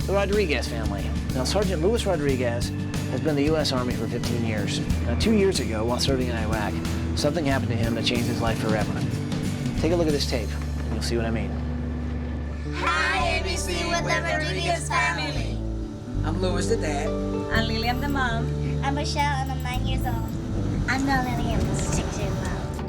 The Rodriguez family. Now, Sergeant Luis Rodriguez has been in the U.S. Army for 15 years. Now, 2 years ago, while serving in Iraq, something happened to him that changed his life forever. Take a look at this tape, and you'll see what I mean. Hi, ABC with the Rodriguez family. I'm Louis, the dad. I'm Lily, I'm the mom. I'm Michelle, and I'm 9 years old. I'm Melanie, I'm 6 years old.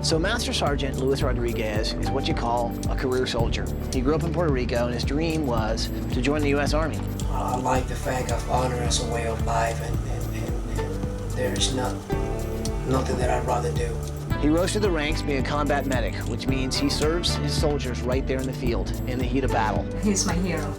So Master Sergeant Luis Rodriguez is what you call a career soldier. He grew up in Puerto Rico, and his dream was to join the U.S. Army. I like the fact of honor as a way of life, and there's nothing that I'd rather do. He rose through the ranks being a combat medic, which means he serves his soldiers right there in the field, in the heat of battle. He's my hero.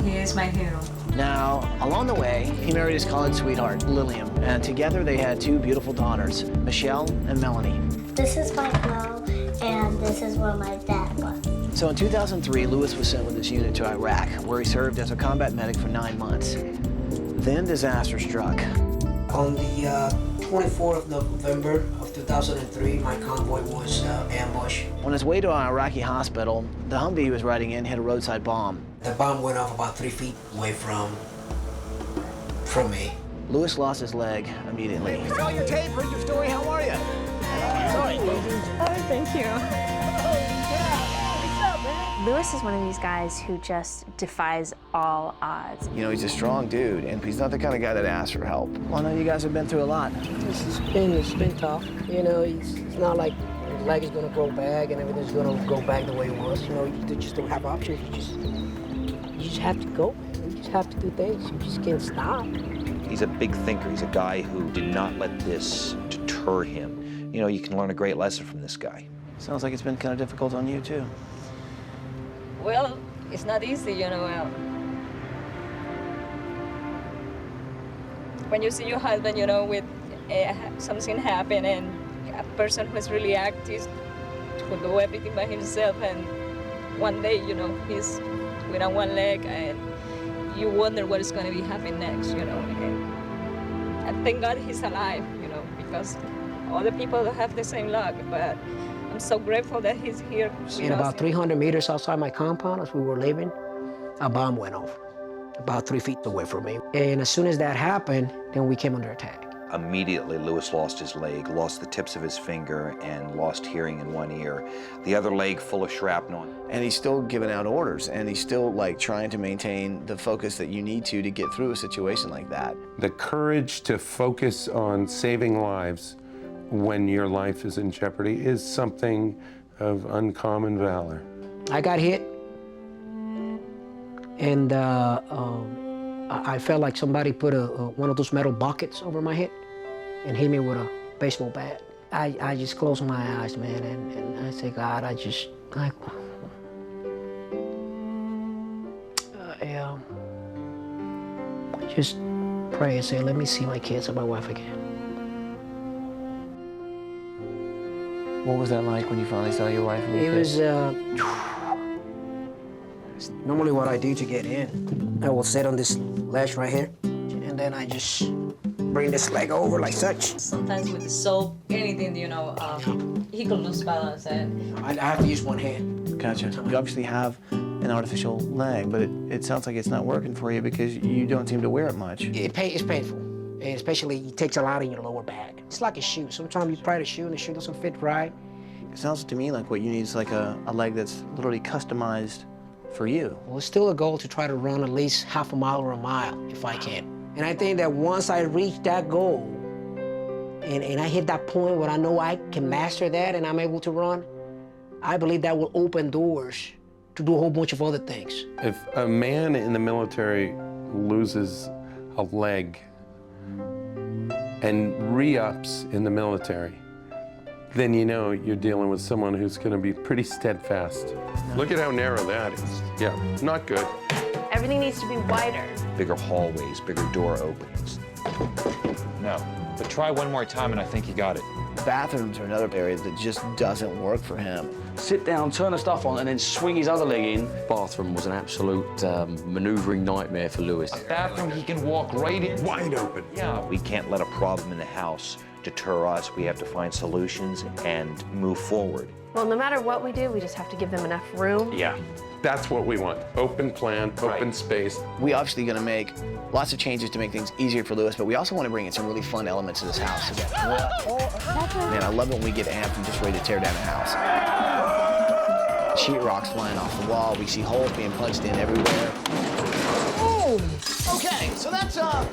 He is my hero. Now, along the way, he married his college sweetheart, Lillian, and together they had 2 beautiful daughters, Michelle and Melanie. This is my mom, and this is where my dad was. So in 2003, Luis was sent with his unit to Iraq, where he served as a combat medic for 9 months. Then disaster struck. On the 24th of November of 2003, my convoy was ambushed. On his way to an Iraqi hospital, the Humvee he was riding in hit a roadside bomb. The bomb went off about 3 feet away from me. Luis lost his leg immediately. Hey, we saw your tape, heard your story, how are you? Sorry. Oh, thank you. Luis is one of these guys who just defies all odds. You know, he's a strong dude, and he's not the kind of guy that asks for help. Well, I know you guys have been through a lot. It's been tough. You know, it's not like his leg is going to grow back and everything's going to go back the way it was. You know, you just don't have options. You just have to go, man. You just have to do things. You just can't stop. He's a big thinker. He's a guy who did not let this deter him. You know, you can learn a great lesson from this guy. Sounds like it's been kind of difficult on you, too. Well, it's not easy, you know. When you see your husband, you know, with something happen and a person who's really active, who do everything by himself, and one day, you know, he's without one leg, and you wonder what is going to be happening next, you know. And thank God he's alive, you know, because other people don't have the same luck, but I'm so grateful that he's here. And about 300 meters outside my compound, as we were leaving, a bomb went off, about 3 feet away from me. And as soon as that happened, then we came under attack. Immediately, Luis lost his leg, lost the tips of his finger, and lost hearing in one ear. The other leg full of shrapnel. And he's still giving out orders, and he's still, like, trying to maintain the focus that you need to get through a situation like that. The courage to focus on saving lives when your life is in jeopardy is something of uncommon valor. I got hit, and I felt like somebody put one of those metal buckets over my head and hit me with a baseball bat. I just closed my eyes, man, and I said, God, I just pray and say, let me see my kids and my wife again. What was that like when you finally saw your wife and your kids? It's normally what I do to get in. I will sit on this ledge right here, and then I just bring this leg over like such. Sometimes with the soap, anything, you know, he could lose balance, and I have to use one hand. Gotcha. You obviously have an artificial leg, but it sounds like it's not working for you because you don't seem to wear it much. It's painful, and especially it takes a lot in your lower back. It's like a shoe. Sometimes you try the shoe and the shoe doesn't fit right. It sounds to me like what you need is like a leg that's literally customized for you. Well, it's still a goal to try to run at least half a mile or a mile if I can. And I think that once I reach that goal and I hit that point where I know I can master that and I'm able to run, I believe that will open doors to do a whole bunch of other things. If a man in the military loses a leg and re-ups in the military, then you know you're dealing with someone who's going to be pretty steadfast. Look at how narrow that is. Yeah, not good. Everything needs to be wider. Bigger hallways, bigger door openings. No, but try one more time and I think you got it. Bathrooms are another area that just doesn't work for him. Sit down, turn the stuff on, and then swing his other leg in. Bathroom was an absolute maneuvering nightmare for Luis. A bathroom he can walk right in. Wide open. Yeah. We can't let a problem in the house deter us. We have to find solutions and move forward. Well, no matter what we do, we just have to give them enough room. Yeah. That's what we want. Open plan, open Right. space. We obviously going to make lots of changes to make things easier for Lewis, but we also want to bring in some really fun elements to this house. Man, I love it when we get amped and just ready to tear down a house. Sheetrock's flying off the wall. We see holes being punched in everywhere. Boom! Okay, so that's Paul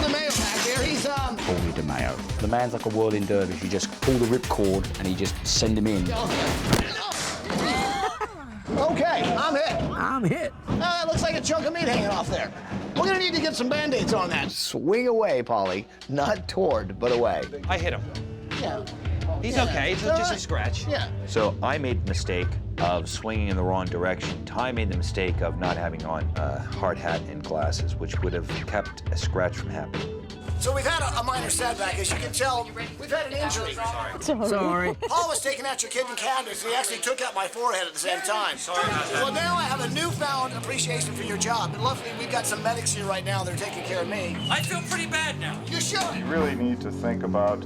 DeMayo back there. He's Paulie DeMayo. The man's like a whirling dervish. You just pull the ripcord and you just send him in. Okay, I'm hit. I'm hit. It looks like a chunk of meat hanging off there. We're gonna need to get some Band-Aids on that. Swing away, Paulie. Not toward, but away. I hit him. Yeah. He's okay. It's just a scratch. Yeah. So I made the mistake of swinging in the wrong direction. Ty made the mistake of not having on a hard hat and glasses, which would have kept a scratch from happening. So we've had a minor setback. As you can tell, we've had an injury. Sorry. Paul was taking out your kitchen cabinets, and he actually took out my forehead at the same time. Sorry about that. Well, now I have a newfound appreciation for your job. And luckily, we've got some medics here right now that are taking care of me. I feel pretty bad now. You should. You really need to think about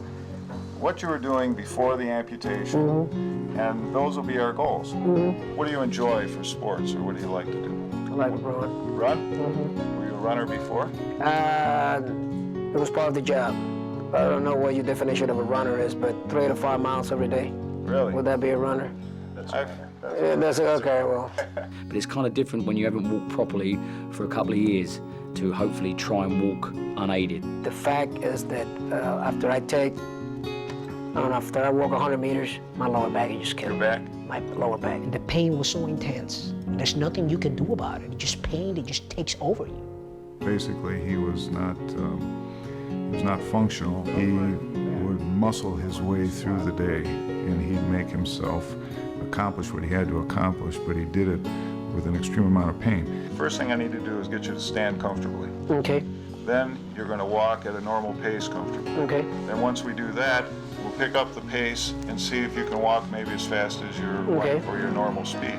what you were doing before the amputation, and those will be our goals. What do you enjoy for sports, or what do you like to do? I like to run. Run? Were you a runner before? It was part of the job. I don't know what your definition of a runner is, but 3 to 5 miles every day. Really? Would that be a runner? That's Okay, well. But it's kind of different when you haven't walked properly for a couple of years to hopefully try and walk unaided. The fact is that after I walk 100 meters, my lower back is just killing me. Your back? My lower back. The pain was so intense. There's nothing you can do about it. It's just pain that just takes over you. Basically, he was not functional. He would muscle his way through the day, and he'd make himself accomplish what he had to accomplish, but he did it with an extreme amount of pain. First thing I need to do is get you to stand comfortably. Okay, Then you're going to walk at a normal pace comfortably. okay. Then once we do that, we'll pick up the pace and see if you can walk maybe as fast as your Okay. wife or your normal speed.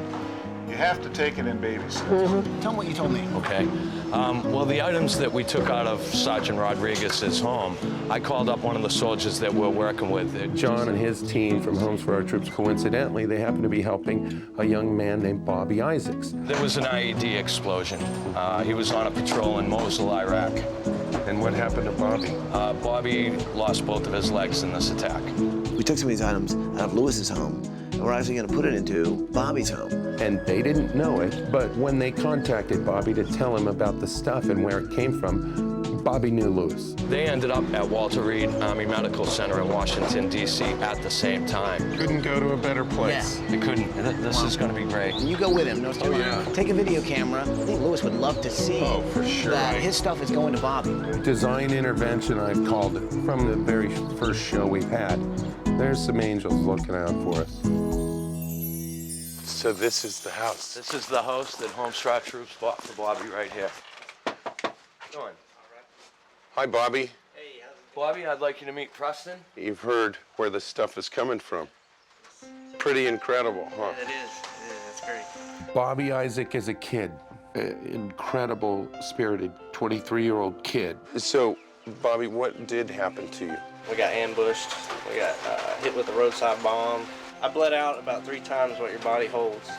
You have to take it in baby steps. Tell them what you told me. Okay. Well, the items that we took out of Sergeant Rodriguez's home, I called up one of the soldiers that we're working with. John and his team from Homes for Our Troops, coincidentally, they happen to be helping a young man named Bobby Isaacs. There was an IED explosion. He was on a patrol in Mosul, Iraq. And what happened to Bobby? Bobby lost both of his legs in this attack. We took some of these items out of Lewis's home, and we're actually going to put it into Bobby's home. And they didn't know it, but when they contacted Bobby to tell him about the stuff and where it came from, Bobby knew Lewis. They ended up at Walter Reed Army Medical Center in Washington, D.C. at the same time. Couldn't go to a better place. I couldn't. This is going to be great. And you go with him. No, Take a video camera. I think Lewis would love to see for sure. that his stuff is going to Bobby. Design intervention, I've called it, from the very first show we've had. There's some angels looking out for us. So this is the house. This is the house that Homes for Our Troops bought for Bobby right here. Going. Hi, Bobby. Hey, Bobby, I'd like you to meet Preston. You've heard where the stuff is coming from. Pretty incredible, huh? It is. It's great. Bobby Isaac is a kid, an incredible, spirited 23-year-old kid. So, Bobby, what did happen to you? We got ambushed. We got hit with a roadside bomb. I bled out about 3 times what your body holds.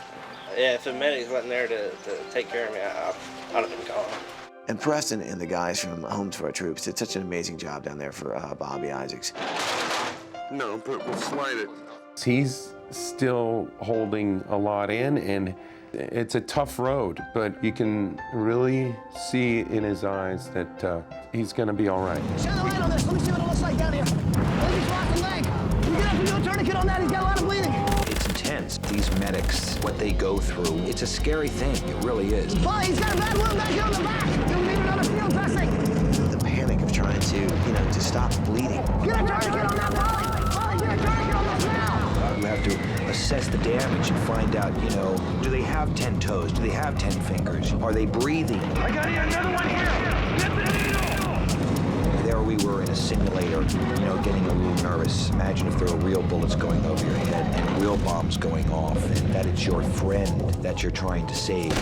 Yeah, if the medics wasn't there to take care of me, I'd have been gone. And Preston and the guys from Homes for Our Troops did such an amazing job down there for Bobby Isaacs. No, but we'll slide it. He's still holding a lot in, and it's a tough road, but you can really see in his eyes that he's going to be all right. Shine the light on this. Let me see what it looks like down here. He's lost a leg. You get up and do a tourniquet on that. He's got a lot of bleeding. It's intense. These medics, what they go through, it's a scary thing. It really is. Polly, he's got a bad wound back here on the back. You'll need another field dressing. The panic of trying to stop bleeding. Get a tourniquet on that, Polly. Polly, get a tourniquet on this now. You have to assess the damage and find out, do they have 10 toes? Do they have 10 fingers? Are they breathing? I got another one here. Get the needle. There we were in a simulator, getting a little nervous. Imagine if there were real bullets going over your head and real bombs going off, and that it's your friend that you're trying to save.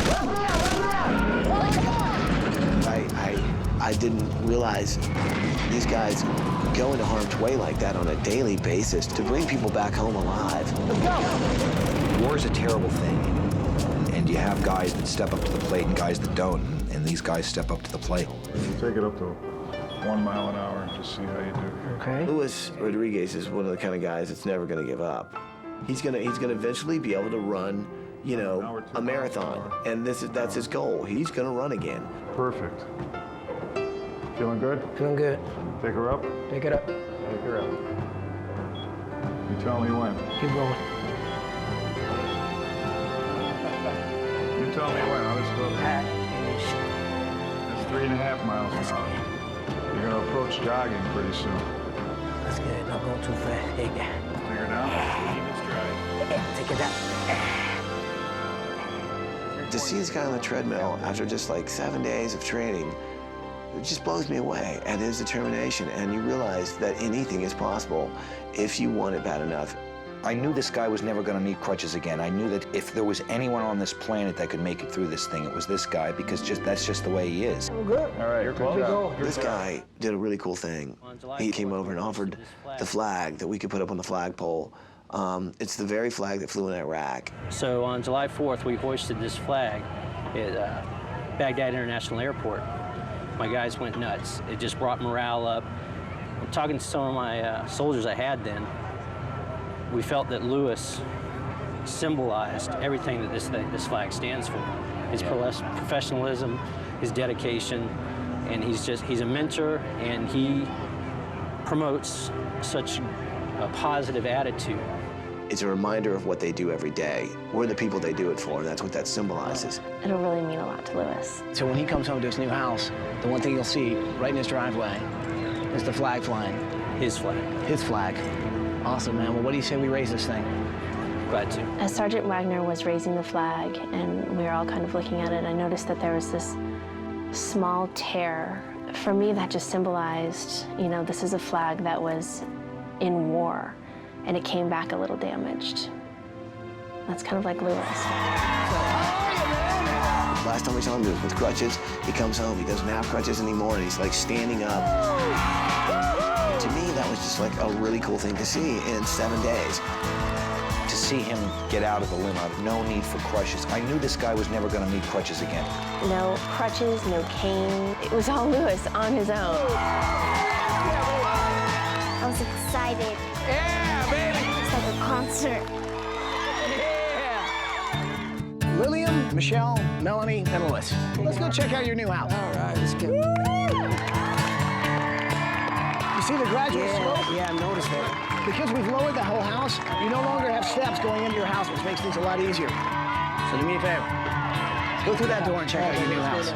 I didn't realize these guys go into harm's way like that on a daily basis to bring people back home alive. Let's go! War is a terrible thing, and And you have guys that step up to the plate and guys that don't, and these guys step up to the plate. Take it up to 1 mile an hour and just see how you do here. Okay. Luis Rodriguez is one of the kind of guys that's never going to give up. He's gonna eventually be able to run, you know, a marathon, and that's his goal. He's gonna run again. Perfect. Feeling good? Feeling good. Take her up? Pick it up. Take her up. You tell me when. Keep going. You tell me when. I'll just go. That's 3.5 miles an hour. You're gonna approach jogging pretty soon. That's good. Not going too fast. Take it. Take her down. Take it down. To see this guy on the treadmill after just like 7 days of training, it just blows me away at his determination. And you realize that anything is possible if you want it bad enough. I knew this guy was never going to need crutches again. I knew that if there was anyone on this planet that could make it through this thing, it was this guy, because that's just the way he is. I'm good. All right, good job. This guy did a really cool thing. He came over and offered the flag that we could put up on the flagpole. It's the very flag that flew in Iraq. So on July 4th, we hoisted this flag at Baghdad International Airport. My guys went nuts. It just brought morale up. I'm talking to some of my soldiers I had then. We felt that Luis symbolized everything that this flag stands for. His professionalism, his dedication, and he's a mentor, and he promotes such a positive attitude. It's a reminder of what they do every day. We're the people they do it for, and that's what that symbolizes. It'll really mean a lot to Luis. So when he comes home to his new house, the one thing you'll see right in his driveway is the flag flying. His flag. His flag. Awesome, man. Well, what do you say we raise this thing? Glad to. As Sergeant Wagner was raising the flag, and we were all kind of looking at it, I noticed that there was this small tear. For me, that just symbolized, you know, this is a flag that was in war, and it came back a little damaged. That's kind of like Luis. Last time we saw him, he was with crutches. He comes home, he doesn't have crutches anymore, and he's like standing up. To me, that was just like a really cool thing to see in 7 days. To see him get out of the limo, no need for crutches. I knew this guy was never going to need crutches again. No crutches, no cane. It was all Luis on his own. I was excited. Yeah, baby! It's like a concert. Lillian, Michelle, Melanie, and Luis. Let's go check out your new house. All right, let's go. You see the gradual slope? Yeah, I noticed that. Because we've lowered the whole house, you no longer have steps going into your house, which makes things a lot easier. So do me a favor. Go through that door and check out your new house.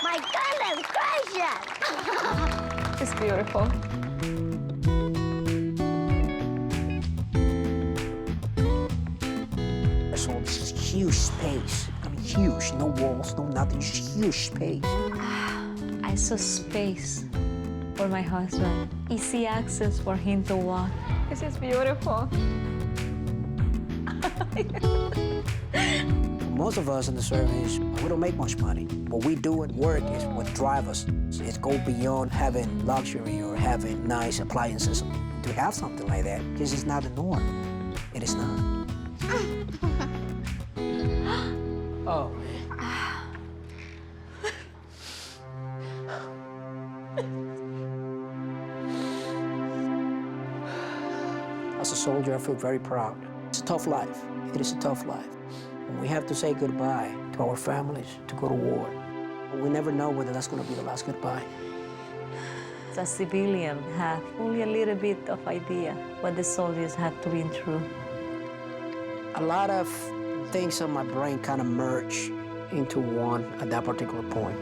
My goodness gracious! It's beautiful. So this is huge space. I mean, huge. No walls, no nothing. Just huge space. I saw space for my husband. Easy access for him to walk. This is beautiful. Most of us in the service, we don't make much money. What we do at work is what drives us. It goes beyond having luxury or having nice appliances. To have something like that, this is not the norm. It is not. Oh. As a soldier, I feel very proud. It's a tough life. It is a tough life. And we have to say goodbye to our families to go to war. We never know whether that's going to be the last goodbye. As a civilian, have only a little bit of idea what the soldiers have to be through. A lot of things on my brain kind of merge into one at that particular point.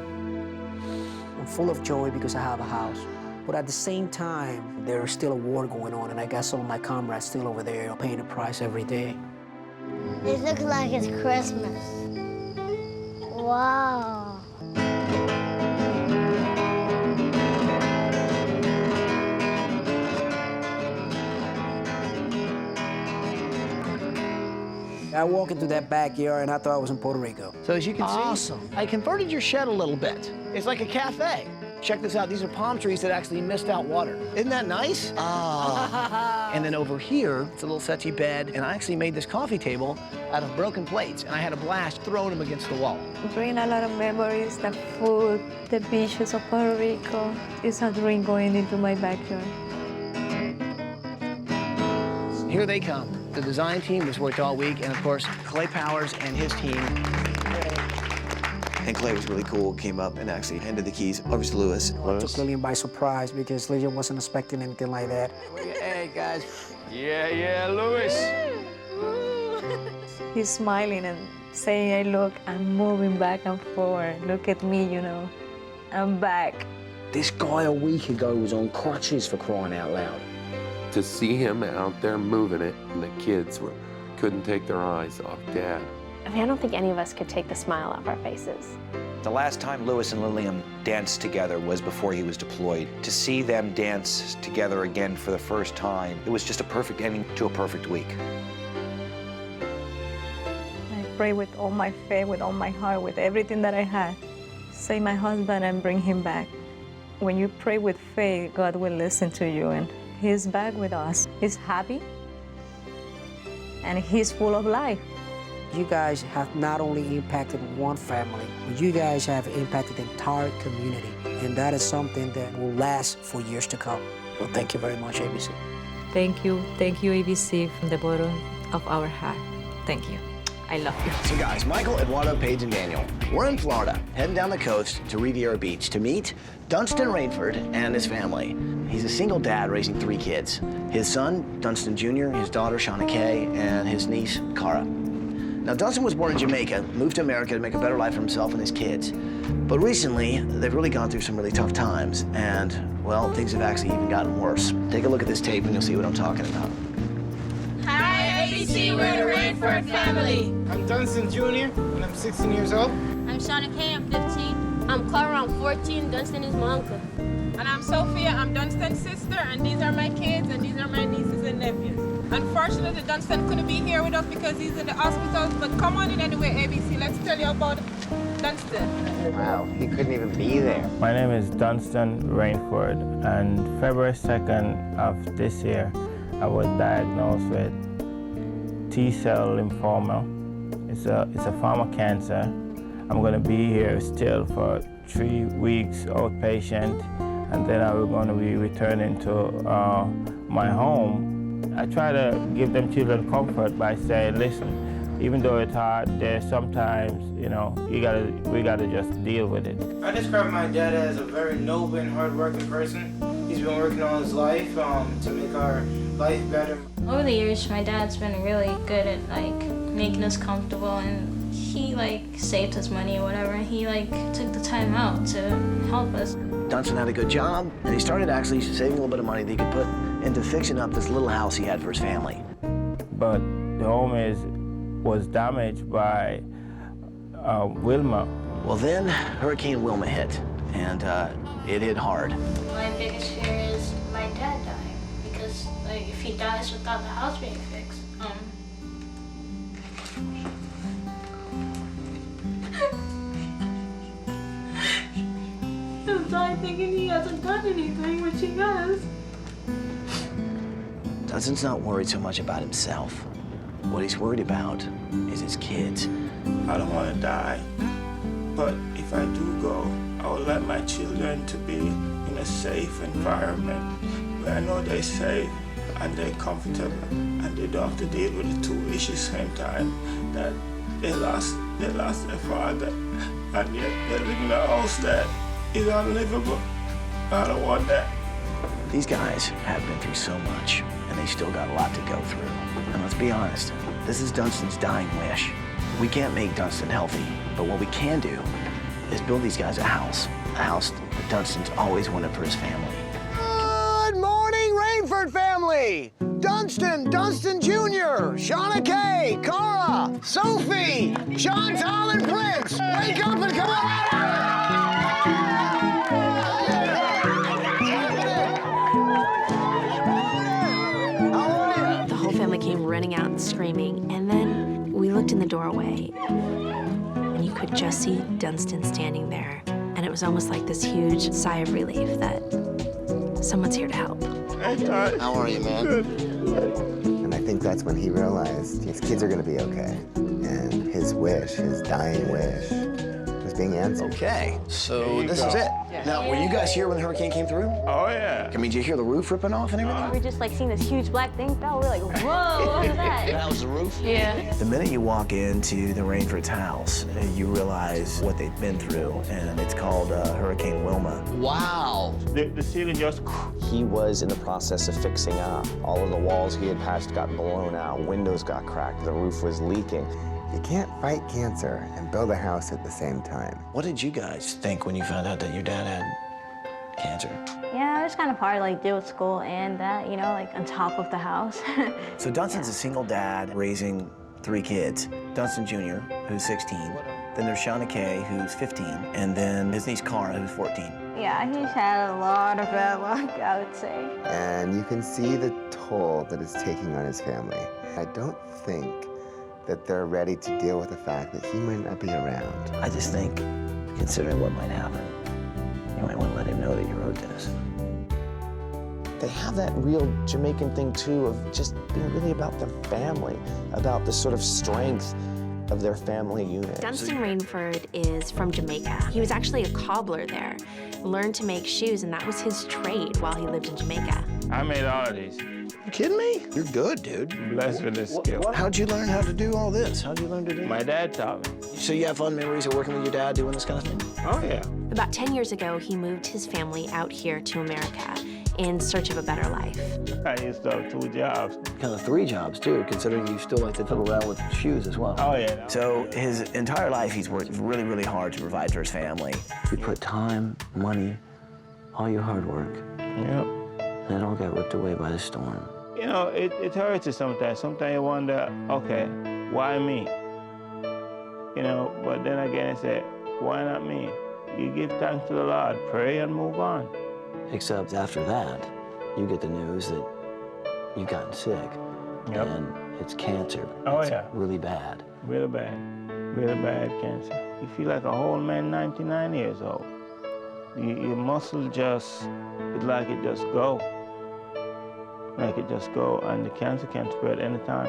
I'm full of joy because I have a house. But at the same time, there's still a war going on, and I got some of my comrades still over there paying the price every day. It looks like it's Christmas. Wow. I walked into that backyard and I thought I was in Puerto Rico. So as you can Awesome. see, I converted your shed a little bit. It's like a cafe. Check this out. These are palm trees that actually missed out water. Isn't that nice? Ah. And then over here, it's a little settee bed, and I actually made this coffee table out of broken plates, and I had a blast throwing them against the wall. Bring a lot of memories, the food, the beaches of Puerto Rico. It's a dream going into my backyard. Here they come. The design team has worked all week, and of course, Clay Powers and his team. And Clay was really cool, came up and actually handed the keys over to Lewis. It took Lillian by surprise because Lillian wasn't expecting anything like that. Hey, guys. Yeah, Lewis. He's smiling and saying, "Hey, look, I'm moving back and forward. Look at me, you know, I'm back." This guy a week ago was on crutches, for crying out loud. To see him out there moving it, and the kids couldn't take their eyes off Dad. I mean, I don't think any of us could take the smile off our faces. The last time Lewis and Lillian danced together was before he was deployed. To see them dance together again for the first time, it was just a perfect ending to a perfect week. I pray with all my faith, with all my heart, with everything that I had. Save my husband and bring him back. When you pray with faith, God will listen to you, and He's back with us. He's happy, and He's full of life. You guys have not only impacted one family, but you guys have impacted the entire community. And that is something that will last for years to come. Well, thank you very much, ABC. Thank you, ABC, from the bottom of our heart. Thank you. I love you. So guys, Michael, Eduardo, Paige, and Daniel, we're in Florida, heading down the coast to Riviera Beach to meet Dunstan Rainford and his family. He's a single dad raising 3 kids. His son, Dunstan Jr., his daughter, Shauna Kay, and his niece, Cara. Now, Dunstan was born in Jamaica, moved to America to make a better life for himself and his kids. But recently, they've really gone through some really tough times, and, well, things have actually even gotten worse. Take a look at this tape and you'll see what I'm talking about. Hi, ABC, we're the Rainford family. I'm Dunstan Jr., and I'm 16 years old. I'm Shauna Kay, I'm 15. I'm Clara, I'm 14. Dunstan is my uncle. And I'm Sophia, I'm Dunstan's sister, and these are my kids, and these are my nieces and nephews. Unfortunately, Dunstan couldn't be here with us because he's in the hospital, but come on in anyway, ABC. Let's tell you about Dunstan. Wow, he couldn't even be there. My name is Dunstan Rainford, and February 2nd of this year, I was diagnosed with T-cell lymphoma. It's a form of cancer. I'm going to be here still for 3 weeks outpatient, and then I'm going to be returning to my home. I try to give them children comfort by saying, listen, even though it's hard, there's sometimes, you know, we gotta just deal with it. I describe my dad as a very noble and hard-working person. He's been working all his life to make our life better. Over the years, my dad's been really good at making us comfortable, and he saved us money or whatever, and he took the time out to help us. Dunstan had a good job, and he started actually saving a little bit of money that he could put into fixing up this little house he had for his family. But the home was damaged by Wilma. Well, then Hurricane Wilma hit, and it hit hard. My biggest fear is my dad dying, because if he dies without the house being fixed, he'll die thinking he hasn't done anything, which he has. Dunstan's not worried so much about himself. What he's worried about is his kids. I don't want to die, but if I do go, I would like my children to be in a safe environment where I know they're safe and they're comfortable and they don't have to deal with the 2 issues same time, that they lost their father and yet they live in a house that is unlivable. I don't want that. These guys have been through so much, and they still got a lot to go through. And let's be honest, this is Dunstan's dying wish. We can't make Dunstan healthy, but what we can do is build these guys a house that Dunstan's always wanted for his family. Good morning, Rainford family! Dunstan Jr., Shauna Kay, Cara, Sophie, Chantal, and Prince, wake up and come on! Came running out and screaming, and then we looked in the doorway, and you could just see Dunstan standing there, And it was almost like this huge sigh of relief that someone's here to help. How are you, man? And I think that's when he realized his kids are gonna be okay. And his wish, his dying wish, was being answered. Okay, so this is it. Now, were you guys here when the hurricane came through? Oh, yeah. I mean, did you hear the roof ripping off and everything? We were just like seeing this huge black thing fell. We're like, whoa, what was that? That was the roof? Yeah. The minute you walk into the Rainford's house, you realize what they've been through, and it's called Hurricane Wilma. Wow. The ceiling just... He was in the process of fixing up. All of the walls he had patched got blown out, windows got cracked, the roof was leaking. You can't fight cancer and build a house at the same time. What did you guys think when you found out that your dad had cancer? Yeah, it was kind of hard, like, deal with school and that, you know, like, on top of the house. So Dunstan's a single dad raising 3 kids. Dunstan Jr., who's 16. Then there's Shauna Kay, who's 15. And then his niece Cara, who's 14. Yeah, he's had a lot of bad luck, I would say. And you can see the toll that it's taking on his family. I don't think that they're ready to deal with the fact that he might not be around. I just think, considering what might happen, you might want to let him know that you wrote this. They have that real Jamaican thing, too, of just being really about their family, about the sort of strength of their family unit. Dunstan Rainford is from Jamaica. He was actually a cobbler there, learned to make shoes, and that was his trade while he lived in Jamaica. I made all of these. You kidding me? You're good, dude. Blessed with this skill. How'd you learn how to do all this? How'd you learn to do My dad taught me. So you have fun memories of working with your dad doing this kind of thing? Oh, yeah. About 10 years ago, he moved his family out here to America in search of a better life. I used to have 2 jobs. Kind of 3 jobs, too, considering you still like to fiddle around with shoes as well. Oh, yeah. So his entire life, he's worked really, really hard to provide for his family. You put time, money, all your hard work. Yep. And it all got ripped away by the storm. You know, it hurts you sometimes. Sometimes you wonder, okay, why me? You know, but then again, I say, why not me? You give thanks to the Lord, pray and move on. Except after that, you get the news that you've gotten sick. Yep. And it's cancer. Oh, it's yeah. Really bad. Really bad. Really bad cancer. You feel like a whole man 99 years old. Your muscle just, it's like it just go. Like it just go, and the cancer can spread anytime.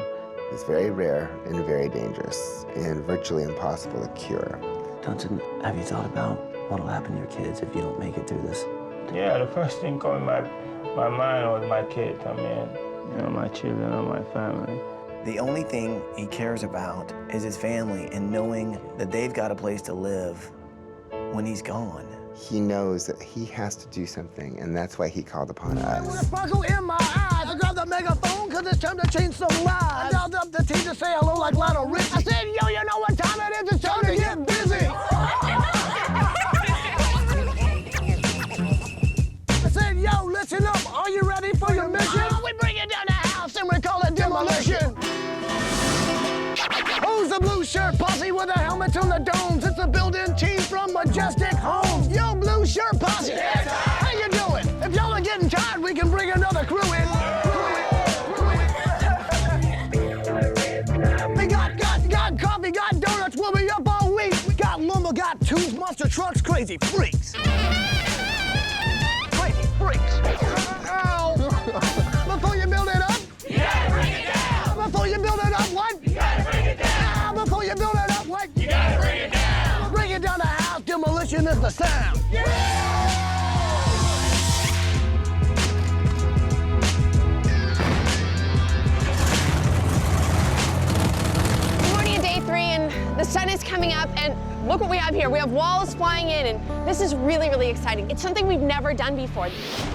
It's very rare and very dangerous and virtually impossible to cure. Dunstan, have you thought about what'll happen to your kids if you don't make it through this? Yeah, the first thing coming my mind was my kids, I mean, you know, my children and my family. The only thing he cares about is his family and knowing that they've got a place to live when he's gone. He knows that he has to do something, and that's why he called upon us. With a sparkle in my eyes, I grabbed the megaphone, cause it's time to change some lives. I dialed up the team to say hello like Lionel Richie. I said, yo, you know what time it is? It's time to get busy. I said, yo, listen up, are you ready for your mission? We bring it down the house and we call it demolition. Who's the blue shirt posse with the helmets on the domes? It's a built-in team from Majestic Homes. Yo, blue shirt posse, how you doing? If y'all are getting tired, we can bring another crew in. We got coffee, got donuts, we'll be up all week. We got lumber, got tubes, monster trucks, crazy freaks. Crazy freaks. Ow. Before you build it up, you gotta bring it down. Before you build it up, what? You gotta bring it down. Before you build it up, what? You gotta bring it down. Bring it down the house, demolition is the sound. Morning, day 3, and the sun is coming up, and look what we have here. We have walls flying in, and this is really, really exciting. It's something we've never done before.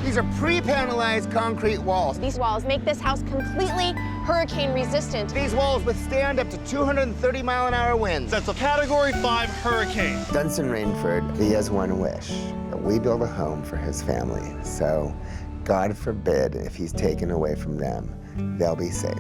These are pre-panelized concrete walls. These walls make this house completely hurricane resistant. These walls withstand up to 230-mile-an-hour winds. That's a Category 5 hurricane. Dunstan Rainford, he has one wish, that we build a home for his family. So, God forbid if he's taken away from them, they'll be safe.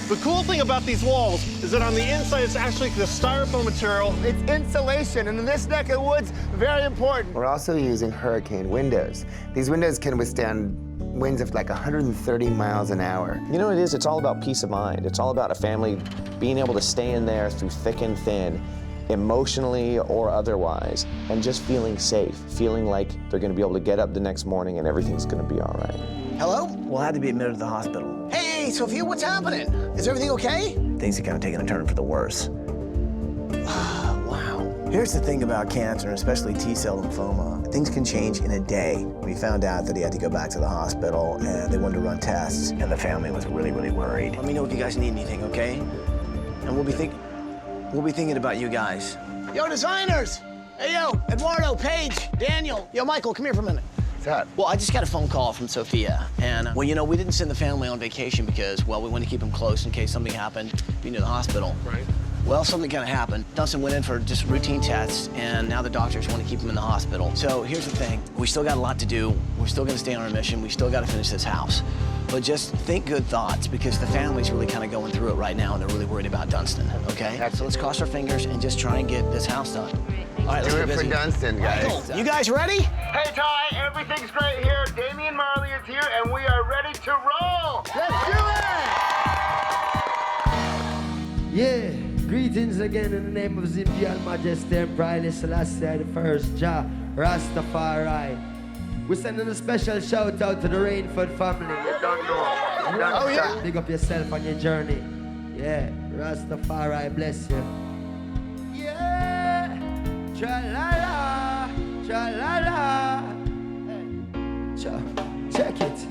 The cool thing about these walls is that on the inside it's actually the styrofoam material. It's insulation, and in this neck of the woods, very important. We're also using hurricane windows. These windows can withstand winds of like 130 miles an hour. You know what it is? It's all about peace of mind. It's all about a family being able to stay in there through thick and thin emotionally or otherwise, and just feeling safe, feeling like they're going to be able to get up the next morning and everything's going to be all right. Hello? We'll have to be admitted to the hospital. Hey, Sophia, what's happening? Is everything okay? Things are kind of taking a turn for the worse. Wow. Here's the thing about cancer, especially T-cell lymphoma. Things can change in a day. We found out that he had to go back to the hospital, and they wanted to run tests, and the family was really, really worried. Let me know if you guys need anything, okay? And we'll be thinking about you guys. Yo, designers! Hey, yo, Eduardo, Paige, Daniel. Yo, Michael, come here for a minute. What's that? Well, I just got a phone call from Sophia, and, well, you know, we didn't send the family on vacation because, well, we wanted to keep them close in case something happened, being near the hospital. Right. Well, something kind of happened. Dunstan went in for just routine tests, and now the doctors want to keep him in the hospital. So here's the thing. We still got a lot to do. We're still going to stay on our mission. We still got to finish this house. But just think good thoughts, because the family's really kind of going through it right now, and they're really worried about Dunstan, okay? So let's cross our fingers and just try and get this house done. All right, let's do get it for busy. Dunstan, guys. Michael, You guys ready? Hey, Ty, everything's great here. Damian Marley is here, and we are ready to roll. Let's do it! Yeah, greetings again in the name of His Imperial Majesty Emperor Haile Selassie I Jah Rastafari. We're sending a special shout out to the Rainford family. You don't know. Oh, yeah. Big up yourself on your journey. Yeah, Rastafari bless you. Yeah, tra-la-la, tra-la-la. Check it.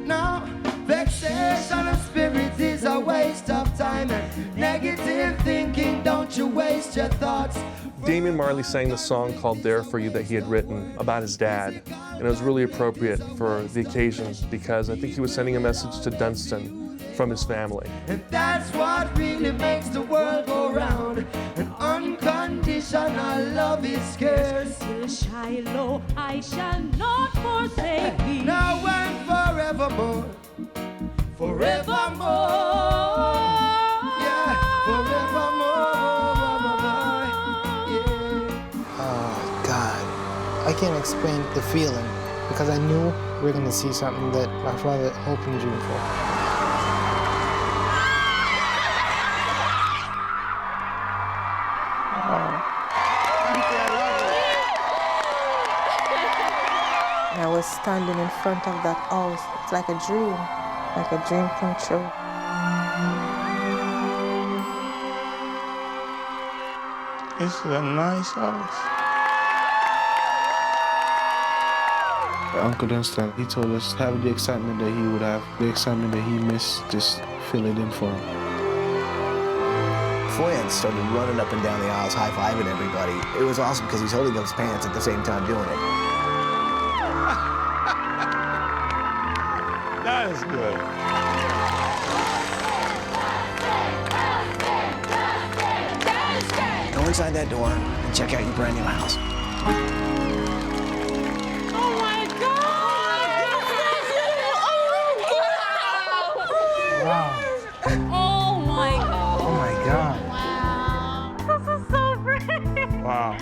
Now, vexation of spirit is a waste of time, and negative thinking, don't you waste your thoughts. Damian Marley sang the song called There For You that he had written about his dad, and it was really appropriate for the occasion because I think he was sending a message to Dunstan from his family. And that's what really makes the world go round. And unconditional love is scarce. Till Shiloh, I shall not forsake thee. Now and forevermore. Forevermore. Yeah, forevermore. Oh, God. I can't explain the feeling because I knew we were going to see something that my father hoped and dreamed for. I was standing in front of that house. It's like a dream come true. This is a nice house. Uncle Dunstan, he told us have the excitement that he would have, the excitement that he missed, just fill it in for him. Foyan started running up and down the aisles, high-fiving everybody. It was awesome because he's holding up his pants at the same time doing it. That is good. Go inside that door and check out your brand new house. Oh my God! Wow. Oh my God! Oh my God. Wow! This is so pretty. Wow.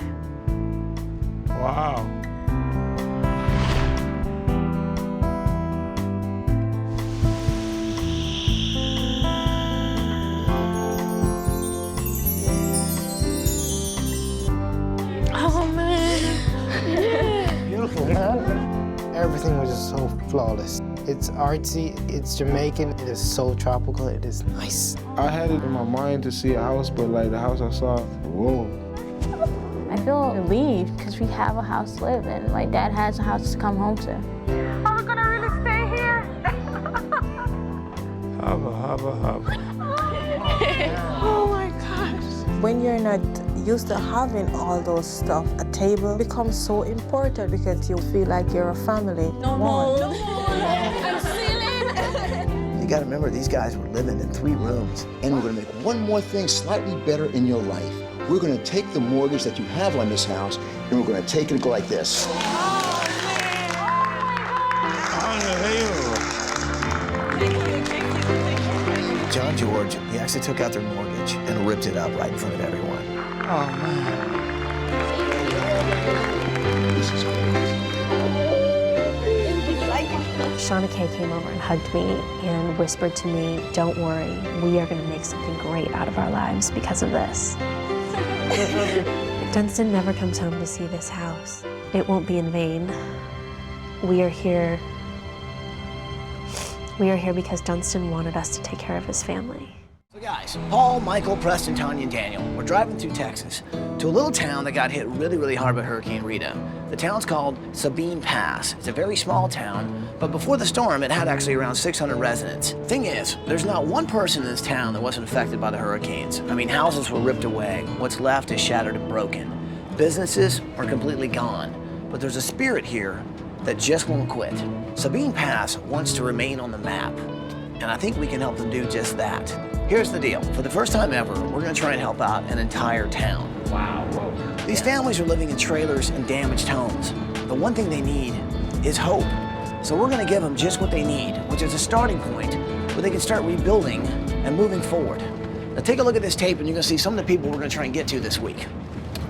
Wow. Oh man! Beautiful, man. Everything was just so flawless. It's artsy, it's Jamaican, it is so tropical, it is nice. I had it in my mind to see a house, but like the house I saw, whoa. I feel relieved because we have a house to live in. My dad has a house to come home to. Are we gonna really stay here? Hubba. Oh my gosh! When you're not used to having all those stuff, a table becomes so important because you feel like you're a family. No more. I'm stealing. You gotta remember, these guys were living in 3 rooms. And we're gonna make one more thing slightly better in your life. We're gonna take the mortgage that you have on this house, and we're gonna take it and go like this. John George, he actually took out their mortgage and ripped it up right in front of everyone. Oh, man. This is great. Shauna Kay came over and hugged me and whispered to me, "Don't worry, we are going to make something great out of our lives because of this." Dunstan never comes home to see this house. It won't be in vain. We are here because Dunstan wanted us to take care of his family. So guys, Paul, Michael, Preston, Tanya, and Daniel, we're driving through Texas to a little town that got hit really, really hard by Hurricane Rita. The town's called Sabine Pass. It's a very small town, but before the storm, it had actually around 600 residents. Thing is, there's not one person in this town that wasn't affected by the hurricanes. I mean, houses were ripped away. What's left is shattered and broken. Businesses are completely gone, but there's a spirit here that just won't quit. Sabine Pass wants to remain on the map, and I think we can help them do just that. Here's the deal. For the first time ever, we're gonna try and help out an entire town. Wow. These families are living in trailers and damaged homes. The one thing they need is hope. So we're gonna give them just what they need, which is a starting point where they can start rebuilding and moving forward. Now take a look at this tape and you're gonna see some of the people we're gonna try and get to this week.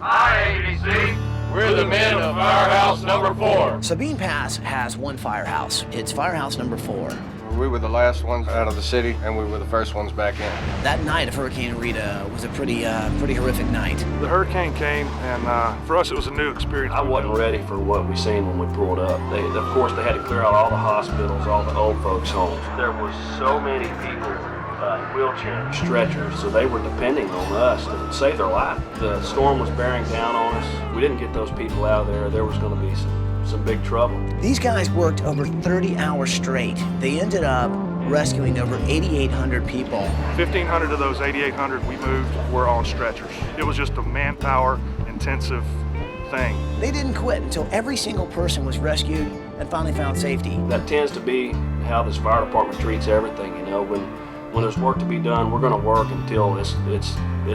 Hi, ABC. We're the men of Firehouse number 4. Sabine Pass has one firehouse. It's Firehouse number 4. We were the last ones out of the city, and we were the first ones back in. That night of Hurricane Rita was a pretty horrific night. The hurricane came, and for us it was a new experience. I wasn't ready for what we seen when we pulled up. Of course, they had to clear out all the hospitals, all the old folks' homes. There was so many people in wheelchairs, stretchers, so they were depending on us to save their life. The storm was bearing down on us. We didn't get those people out of there. There was going to be some big trouble. These guys worked over 30 hours straight. They ended up rescuing over 8,800 people. 1,500 of those 8,800 we moved were on stretchers. It was just a manpower intensive thing. They didn't quit until every single person was rescued and finally found safety. That tends to be how this fire department treats everything, you know. When there's work to be done, we're going to work until it's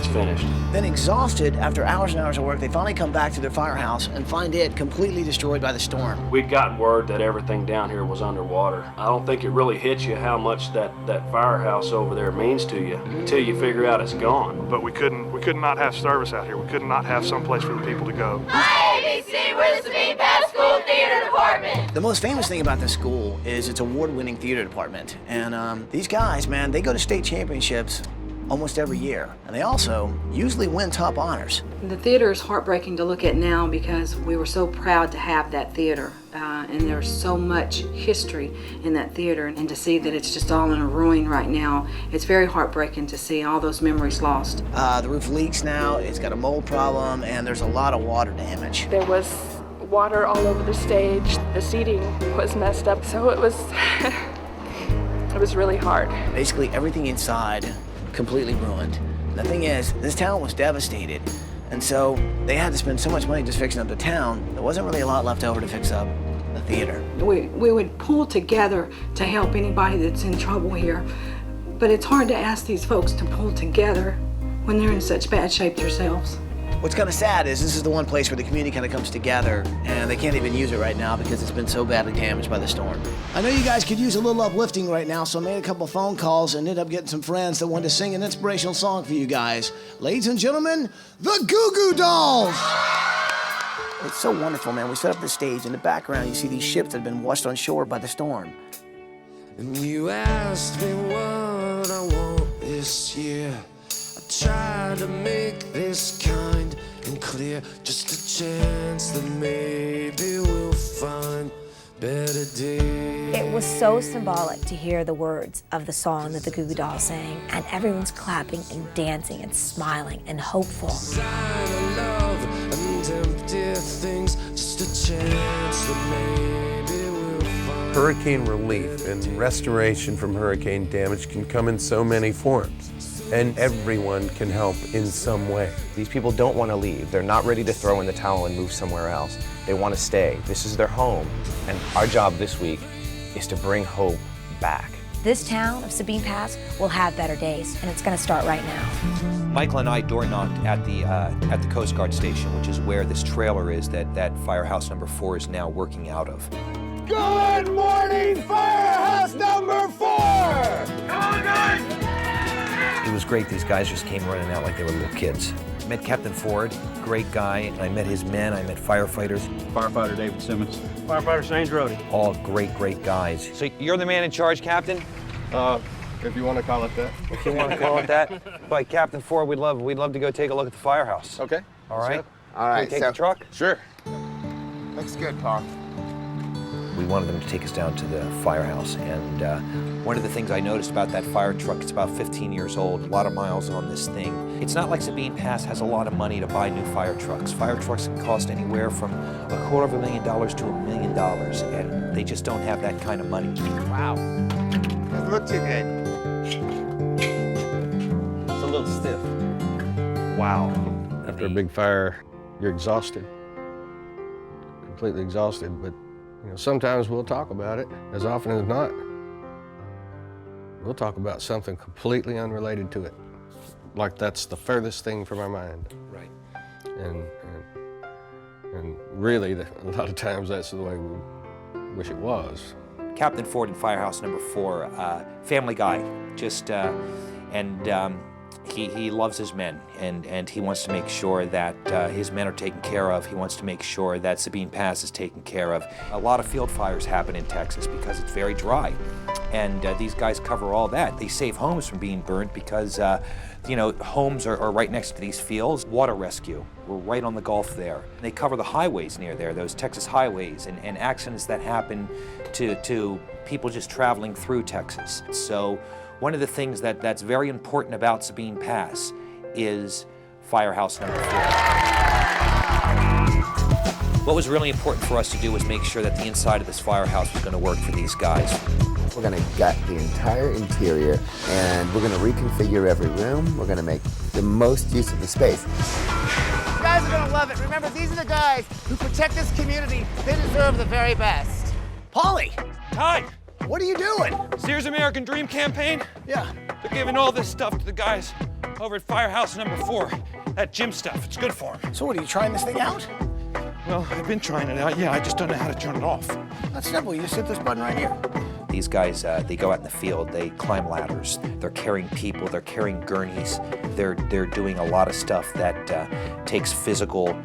finished. Then exhausted after hours and hours of work, they finally come back to their firehouse and find it completely destroyed by the storm. We'd gotten word that everything down here was underwater. I don't think it really hits you how much that firehouse over there means to you until you figure out it's gone. But we could not have service out here. We could not have some place for the people to go. Hi, ABC, we're the Sabine Pass School Theater Department. The most famous thing about this school is its award-winning theater department. And these guys, man, they go to state championships almost every year. And they also usually win top honors. The theater is heartbreaking to look at now because we were so proud to have that theater. And there's so much history in that theater. And to see that it's just all in a ruin right now, it's very heartbreaking to see all those memories lost. The roof leaks now, it's got a mold problem, and there's a lot of water damage. There was water all over the stage. The seating was messed up, so it was really hard. Basically everything inside completely ruined. The thing is, this town was devastated, and so they had to spend so much money just fixing up the town, there wasn't really a lot left over to fix up the theater. We would pull together to help anybody that's in trouble here, but it's hard to ask these folks to pull together when they're in such bad shape themselves. What's kind of sad is this is the one place where the community kind of comes together, and they can't even use it right now because it's been so badly damaged by the storm. I know you guys could use a little uplifting right now, so I made a couple phone calls and ended up getting some friends that wanted to sing an inspirational song for you guys. Ladies and gentlemen, the Goo Goo Dolls! It's so wonderful, man. We set up the stage. In the background, you see these ships that have been washed on shore by the storm. And you asked me what I want this year. Try to make this kind and clear, just a chance that maybe we'll find better days. It was so symbolic to hear the words of the song that the Goo Goo Dolls sang, and everyone's clapping and dancing and smiling and hopeful. Sign of love and empty things, just a chance that maybe we'll find. Hurricane relief and restoration from hurricane damage can come in so many forms. And everyone can help in some way. These people don't want to leave. They're not ready to throw in the towel and move somewhere else. They want to stay. This is their home. And our job this week is to bring hope back. This town of Sabine Pass will have better days, and it's going to start right now. Michael and I door knocked at the Coast Guard station, which is where this trailer is that Firehouse number 4 is now working out of. Good morning, Firehouse number 4! Come on, guys! It was great. These guys just came running out like they were little kids. I met Captain Ford, great guy, and I met his men. I met firefighters. Firefighter David Simmons. Firefighter Sains Rody. All great, great guys. So you're the man in charge, Captain? If you want to call it that. If you want to call it that. But Captain Ford, we'd love to go take a look at the firehouse. Okay. All right. All right. Can we take the truck? Sure. Looks good, Paul. We wanted them to take us down to the firehouse, and one of the things I noticed about that fire truck, it's about 15 years old, a lot of miles on this thing. It's not like Sabine Pass has a lot of money to buy new fire trucks. Fire trucks can cost anywhere from $250,000 to $1 million, and they just don't have that kind of money. Wow. Doesn't look too good. It's a little stiff. Wow. After a big fire, you're exhausted. Completely exhausted, but you know, sometimes we'll talk about it. As often as not, we'll talk about something completely unrelated to it. Like that's the furthest thing from our mind. Right. And really, a lot of times that's the way we wish it was. Captain Ford in Firehouse number 4, family guy, he loves his men, and he wants to make sure that his men are taken care of. He wants to make sure that Sabine Pass is taken care of. A lot of field fires happen in Texas because it's very dry, and these guys cover all that. They save homes from being burned because, you know, homes are right next to these fields. Water rescue, we're right on the Gulf there. They cover the highways near there, those Texas highways, and accidents that happen to people just traveling through Texas. So one of the things that's very important about Sabine Pass is Firehouse number 4. What was really important for us to do was make sure that the inside of this firehouse was going to work for these guys. We're going to gut the entire interior, and we're going to reconfigure every room. We're going to make the most use of the space. You guys are gonna love it. Remember, these are the guys who protect this community. They deserve the very best. Paulie! Hi! What are you doing? Sears American Dream campaign? Yeah. They're giving all this stuff to the guys over at Firehouse number 4. That gym stuff, it's good for them. So what, are you trying this thing out? Well, I've been trying it out, yeah, I just don't know how to turn it off. That's simple, you just hit this button right here. These guys, they go out in the field, they climb ladders, they're carrying people, they're carrying gurneys, they're doing a lot of stuff that takes physical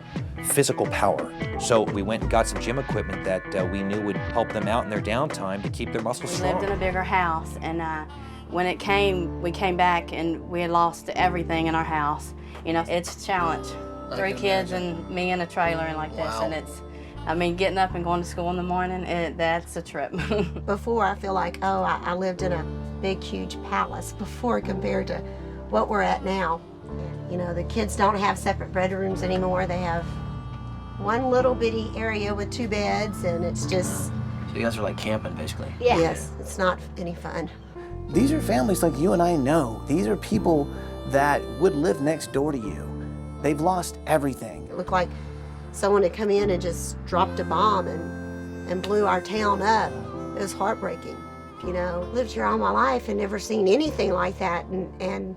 power. So we went and got some gym equipment that we knew would help them out in their downtime to keep their muscles strong. We lived in a bigger house, and when we came back and we had lost everything in our house. You know, it's a challenge. 3 kids and me in a trailer and like this, Wow. and it's, I mean, getting up and going to school in the morning, that's a trip. Before, I feel like, oh, I lived in a big, huge palace before compared to what we're at now. You know, the kids don't have separate bedrooms anymore. They have one little bitty area with 2 beds, and it's just... So you guys are like camping, basically? Yeah. Yes, it's not any fun. These are families like you and I know. These are people that would live next door to you. They've lost everything. It looked like someone had come in and just dropped a bomb and blew our town up. It was heartbreaking. You know, lived here all my life and never seen anything like that, and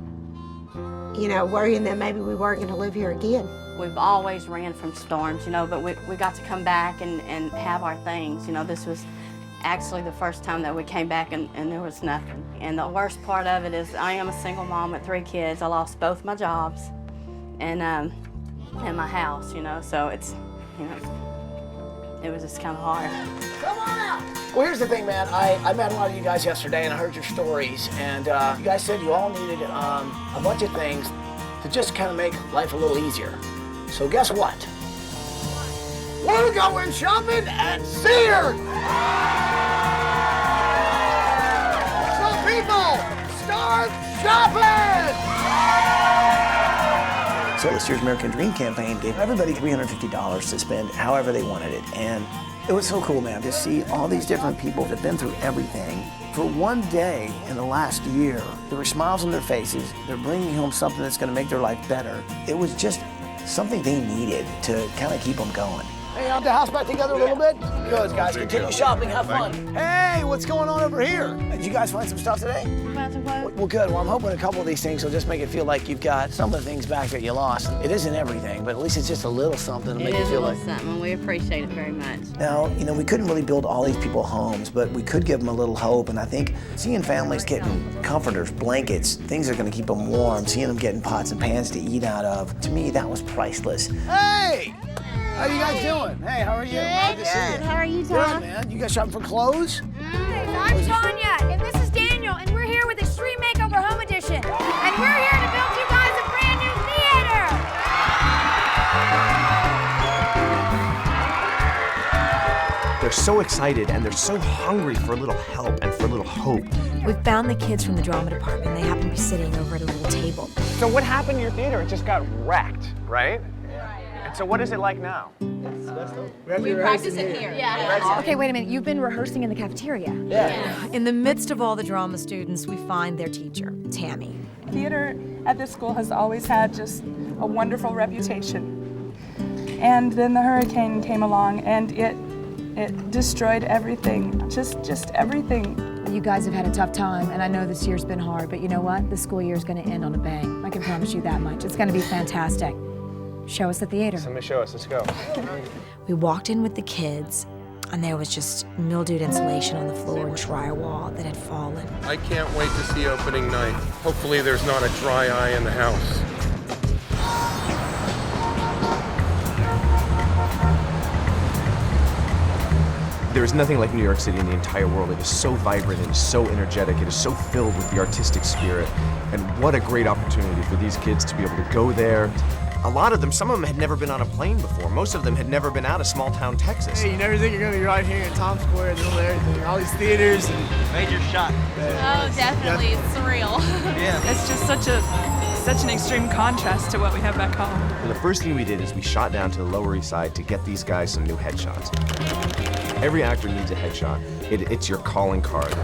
you know, worrying that maybe we weren't going to live here again. We've always ran from storms, you know, but we got to come back and have our things. You know, this was actually the first time that we came back and there was nothing. And the worst part of it is I am a single mom with 3 kids. I lost both my jobs and my house, you know, so it's, you know, it was just kind of hard. Come on out! Well, here's the thing, man. I met a lot of you guys yesterday, and I heard your stories, and you guys said you all needed a bunch of things to just kind of make life a little easier. So guess what? We're going shopping at Sears! So people, start shopping! So the Sears American Dream campaign gave everybody $350 to spend however they wanted it. And it was so cool, man, to see all these different people that have been through everything. For one day in the last year, there were smiles on their faces. They're bringing home something that's going to make their life better. It was just something they needed to kind of keep them going. Hey, out the house back together a little bit? Good, guys. Continue shopping. Have fun. Hey, what's going on over here? Did you guys find some stuff today? We found some clothes. Well, good. Well, I'm hoping a couple of these things will just make it feel like you've got some of the things back that you lost. It isn't everything, but at least it's just a little something to make you feel like... It is a little something. We appreciate it very much. Now, you know, we couldn't really build all these people homes, but we could give them a little hope. And I think seeing families getting comforters, blankets, things that are going to keep them warm, seeing them getting pots and pans to eat out of, to me, that was priceless. Hey! How you guys doing? Hey, how are you? Good, good. How are you, Tom? Good, man. You guys shopping for clothes? I'm Tanya, and this is Daniel, and we're here with Extreme so excited and they're so hungry for a little help and for a little hope. We found the kids from the drama department. They happened to be sitting over at a little table. So what happened to your theater? It just got wrecked, right? And so what is it like now? We practice it here. Yeah. Okay, wait a minute. You've been rehearsing in the cafeteria. Yeah. In the midst of all the drama students, we find their teacher, Tammy. Theater at this school has always had just a wonderful reputation. And then the hurricane came along and it destroyed everything, just everything. You guys have had a tough time, and I know this year's been hard, but you know what? The school year's gonna end on a bang. I can promise you that much. It's gonna be fantastic. Show us the theater. Somebody show us, let's go. We walked in with the kids, and there was just mildewed insulation on the floor and drywall that had fallen. I can't wait to see opening night. Hopefully there's not a dry eye in the house. There is nothing like New York City in the entire world. It is so vibrant, it is so energetic, it is so filled with the artistic spirit. And what a great opportunity for these kids to be able to go there. A lot of them, some of them had never been on a plane before. Most of them had never been out of small town Texas. Hey, you never think you're gonna be right here in Times Square in the middle of everything. All these theaters and major shot. Oh, definitely. It's surreal. Yeah. It's just such an extreme contrast to what we have back home. And the first thing we did is we shot down to the Lower East Side to get these guys some new headshots. Every actor needs a headshot. It's your calling card.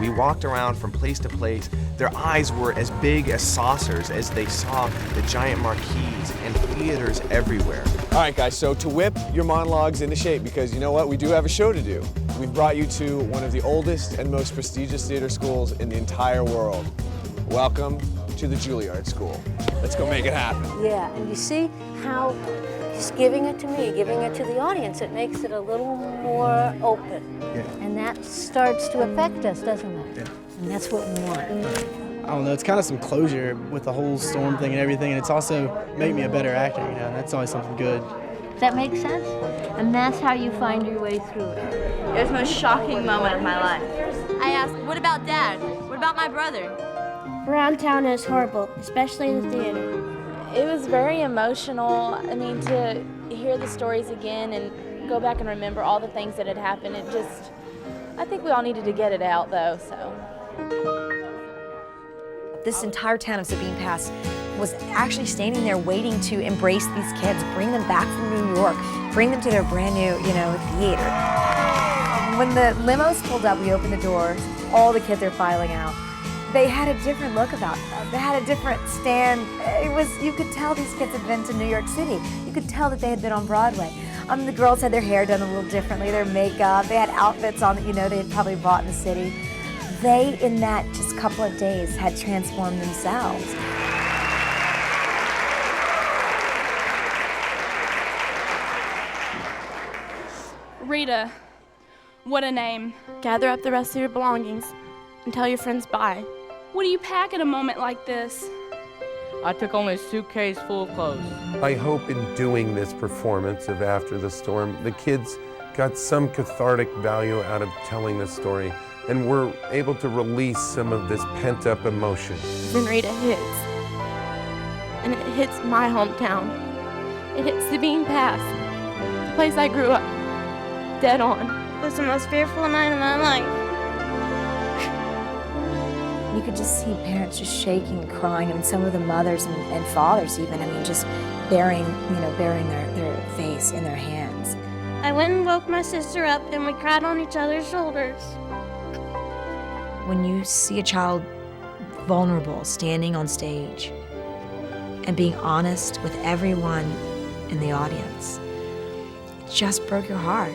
We walked around from place to place. Their eyes were as big as saucers as they saw the giant marquees and theaters everywhere. all right, guys, so to whip your monologues into shape, because you know what, we do have a show to do. We've brought you to one of the oldest and most prestigious theater schools in the entire world. Welcome to the Juilliard School. Let's go make it happen. Yeah, and you see how just giving it to me, giving it to the audience, it makes it a little more open. Yeah. And that starts to affect us, doesn't it? Yeah. And that's what we want. I don't know, it's kind of some closure with the whole storm thing and everything, and it's also made me a better actor, you know, and that's always something good. Does that make sense? And that's how you find your way through it. It was the most shocking moment of my life. I asked, what about Dad? What about my brother? Around town is horrible, especially the theater. It was very emotional. I mean, to hear the stories again and go back and remember all the things that had happened, it just, I think we all needed to get it out though, so. This entire town of Sabine Pass was actually standing there waiting to embrace these kids, bring them back from New York, bring them to their brand new, theater. When the limos pulled up, we opened the doors, all the kids are filing out. They had a different look about them. They had a different stand. You could tell these kids had been to New York City. You could tell that they had been on Broadway. The girls had their hair done a little differently, their makeup. They had outfits on that, they had probably bought in the city. They, in that just couple of days, had transformed themselves. Rita, what a name. Gather up the rest of your belongings and tell your friends bye. What do you pack at a moment like this? I took only a suitcase full of clothes. I hope in doing this performance of After the Storm, the kids got some cathartic value out of telling the story, and we're able to release some of this pent-up emotion. Then Rita hits, and it hits my hometown. It hits Sabine Pass, the place I grew up, dead on. It was the most fearful night of my life. You could just see parents just shaking and crying, and some of the mothers and fathers even, just burying their face in their hands. I went and woke my sister up, and we cried on each other's shoulders. When you see a child vulnerable standing on stage and being honest with everyone in the audience, it just broke your heart.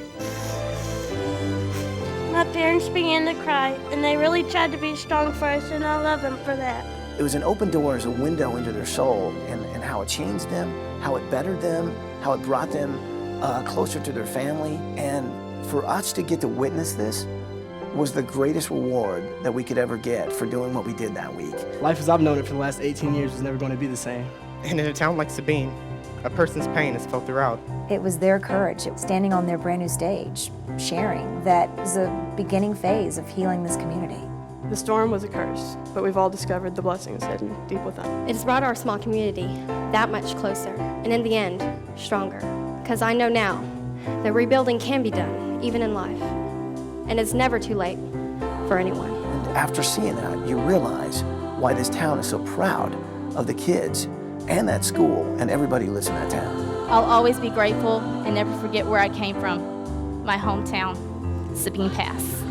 My parents began to cry, and they really tried to be strong for us, and I love them for that. It was an open door as a window into their soul, and how it changed them, how it bettered them, how it brought them closer to their family. And for us to get to witness this was the greatest reward that we could ever get for doing what we did that week. Life as I've known it for the last 18 years was never going to be the same. And in a town like Sabine, a person's pain is felt throughout. It was their courage, standing on their brand new stage, sharing, that was a beginning phase of healing this community. The storm was a curse, but we've all discovered the blessings hidden deep within. It has brought our small community that much closer, and in the end, stronger. Because I know now that rebuilding can be done, even in life. And it's never too late for anyone. And after seeing that, you realize why this town is so proud of the kids and that school and everybody who lives in that town. I'll always be grateful and never forget where I came from, my hometown, Sabine Pass.